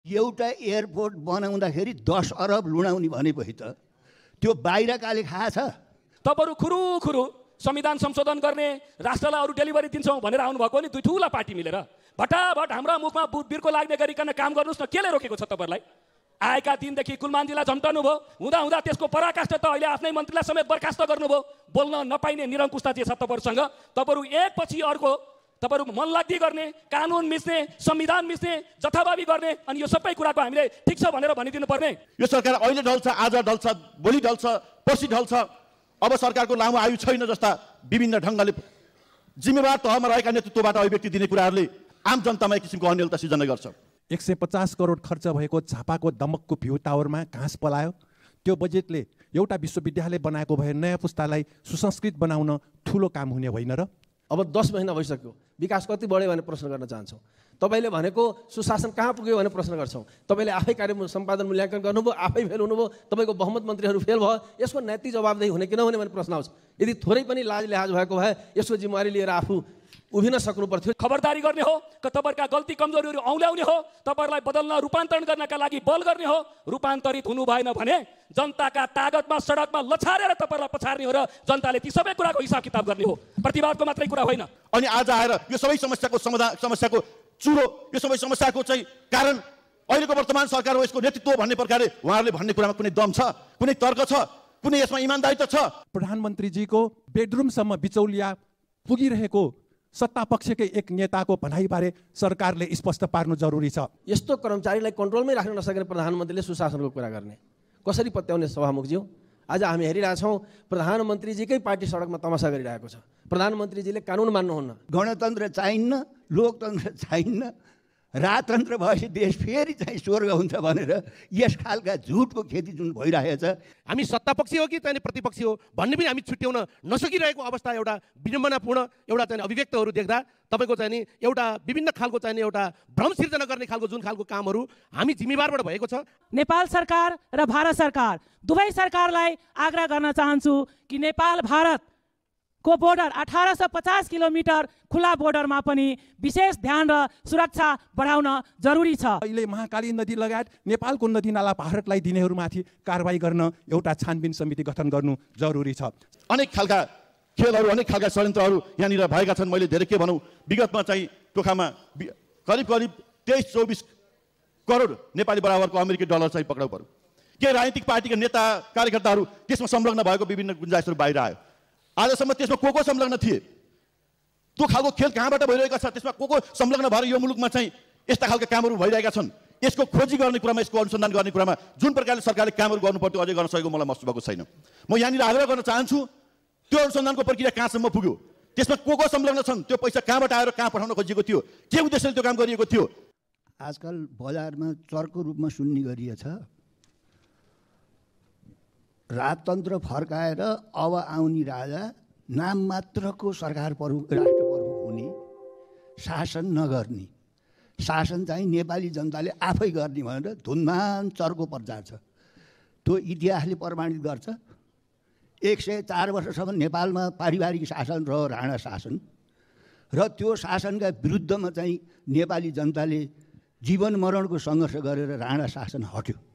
एउटा एयरपोर्ट बनाउँदाखेरि 10 अरब लुणाउने भनेपछि त त्यो बाहिरकाले खाएछ। तपाईँहरू खुरु संविधान संशोधन गर्ने, राष्ट्रलाई अरू डेलिभरी दिन्छौँ भनेर आउनुभएको नि दुई ठुला पार्टी मिलेर भटाभट हाम्रा मुखमा बिर्को लाग्ने गरिकन काम गर्नुहोस् न। केले रोकेको छ तपाईँहरूलाई? आएका दिनदेखि कुलमानजीलाई झम्टाउनु भयो, हुँदा त्यसको पराकाष्ठ त अहिले आफ्नै मन्त्रीलाई समेत बर्खास्त गर्नुभयो। बोल्न नपाइने निरङ्कुशता जे छ तपाईँहरूसँग, तपाईँहरू एकपछि अर्को तपाईँहरू मनलाग्दी गर्ने, कानुन मिच्ने, संविधान मिच्ने, जथाभावी गर्ने, अनि यो सबै कुराको हामीले ठिक छ भनेर भनिदिनु पर्ने। यो सरकार अहिले ढल्छ, आज ढल्छ, भोलि ढल्छ, पर्सि ढल्छ। अब सरकारको लामो आयु छैन जस्ता विभिन्न ढङ्गले जिम्मेवार तहमा रहेका नेतृत्वबाट अभिव्यक्ति दिने कुराहरूले आम जनतामा एक किसिमको अनिलता सिर्जना गर्छ। 150 करोड खर्च भएको झापाको दमकको भ्यू टावरमा घाँस पलायो। त्यो बजेटले एउटा विश्वविद्यालय बनाएको भए नयाँ पुस्तालाई सुसंस्कृत बनाउन ठुलो काम हुने होइन र? अब 10 महिना भइसक्यो, विकास कति बढ्यो भने प्रश्न गर्न चाहन्छौँ। तपाईँले भनेको सुशासन कहाँ पुग्यो भने प्रश्न गर्छौँ। तपाईँले आफै कार्य सम्पादन मूल्याङ्कन गर्नुभयो, आफै फेल हुनुभयो, तपाईँको बहुमत मन्त्रीहरू फेल भयो। यसको नैतिक जवाबदेही हुने कि नहुने भने प्रश्न आउँछ। यदि थोरै पनि लाज लिहाज भएको भए यसको जिम्मेवारी लिएर आफू उभिन सक्नु पर्थ्यो। खबरदारी गर्ने हो, तपाईँहरूका गल्ती कमजोरीहरू औँल्याउने हो, तपाईँहरूलाई बदल्न रूपान्तरण गर्नका लागि बल गर्ने हो। रूपान्तरित हुनु भएन भने जनताका तागतमा सडकमा लछारेर तपाईँहरूलाई पछार्ने हो र जनताले ती सबै कुराको हिसाब किताब गर्ने हो। प्रतिवादको मात्रै कुरा होइन। अनि आज आएर यो सबै समस्याको समाधान, समस्याको चुरो, यो सबै समस्याको चाहिँ कारण अहिलेको वर्तमान सरकार हो, यसको नेतृत्व भन्ने प्रकारले उहाँहरूले भन्ने कुरामा कुनै दम छ, कुनै तर्क छ, कुनै यसमा इमानदारिता छ? प्रधानमन्त्रीजीको बेडरुमसम्म बिचौलिया पुगिरहेको सत्ता पक्षकै एक नेताको भनाइबारे सरकारले स्पष्ट पार्नु जरुरी छ। यस्तो कर्मचारीलाई कन्ट्रोलमै राख्न नसक्ने प्रधानमन्त्रीले सुशासनको कुरा गर्ने कसरी पत्याउने? सभामुखज्यू, आज हामी हेरिरहेछौँ प्रधानमन्त्रीजीकै पार्टी सडकमा तमासा गरिरहेको छ। प्रधानमन्त्रीजीले कानुन मान्नुहुन्न। गणतन्त्र चाहिन्न, लोकतन्त्र चाहिन्न, राजतन्त्र भएपछि देश फेरि चाहिँ स्वर्ग हुन्छ भनेर यस खालका झुटको खेती जुन भइरहेछ, हामी सत्तापक्षी हो कि चाहिँ प्रतिपक्षी हो भन्ने पनि हामी छुट्याउन नसकिरहेको अवस्था, एउटा विडम्बनापूर्ण एउटा चाहिँ अभिव्यक्तहरू देख्दा तपाईँको चाहिँ नि एउटा विभिन्न खालको चाहिँ नि एउटा भ्रम सिर्जना गर्ने खालको जुन खालको कामहरू हामी जिम्मेवारबाट भएको छ। नेपाल सरकार र भारत सरकार दुवै सरकारलाई आग्रह गर्न चाहन्छु कि नेपाल भारत को बोर्डर 1850 किलोमिटर खुला बोर्डरमा पनि विशेष ध्यान र सुरक्षा बढाउन जरुरी छ। अहिले महाकाली नदी लगायत नेपालको नदी नाला भारतलाई दिनेहरूमाथि कारबाही गर्न एउटा छानबिन समिति गठन गर्नु जरुरी छ। अनेक खालका खेलहरू, अनेक खालका षड्यन्त्रहरू यहाँनिर भएका छन्। मैले धेरै के भनौँ, विगतमा चाहिँ टोखामा करिब 23-24 करोड नेपाली बराबरको अमेरिकी डलर चाहिँ पक्राउ पर्यो। के राजनीतिक पार्टीका नेता कार्यकर्ताहरू त्यसमा संलग्न भएको विभिन्न गुन्जाइसहरू बाहिर आयो। आजसम्म त्यसमा को संलग्न थिए? त्यो खालको खेल कहाँबाट भइरहेको छ? त्यसमा को संलग्न भएर यो मुलुकमा चाहिँ यस्ता खालका कामहरू भइरहेका छन्? यसको खोजी गर्ने कुरामा, यसको अनुसन्धान गर्ने कुरामा जुन प्रकारले सरकारले कामहरू गर्नुपर्थ्यो अझै गर्न सकेको मलाई महसुस भएको छैन। म यहाँनिर आग्रह गर्न चाहन्छु, त्यो अनुसन्धानको प्रक्रिया कहाँसम्म पुग्यो, त्यसमा को संलग्न छन्, त्यो पैसा कहाँबाट आएर कहाँ पठाउन खोजिएको थियो, के उद्देश्यले त्यो काम गरिएको थियो? आजकल बजारमा चर्को रूपमा सुन्ने गरिएछ, राजतन्त्र फर्काएर अब आउने राजा नाम मात्रको सरकार प्रमुख, राष्ट्र प्रमुख हुने, शासन नगर्ने, शासन चाहिँ नेपाली जनताले आफै गर्ने भनेर धुनमान चर्को प्रचार छ। त्यो इतिहासले प्रमाणित गर्छ। 104 वर्षसम्म नेपालमा पारिवारिक शासन रह्यो, राणा शासन, र त्यो शासनका विरुद्धमा चाहिँ नेपाली जनताले जीवन मरणको सङ्घर्ष गरेर राणा शासन हट्यो।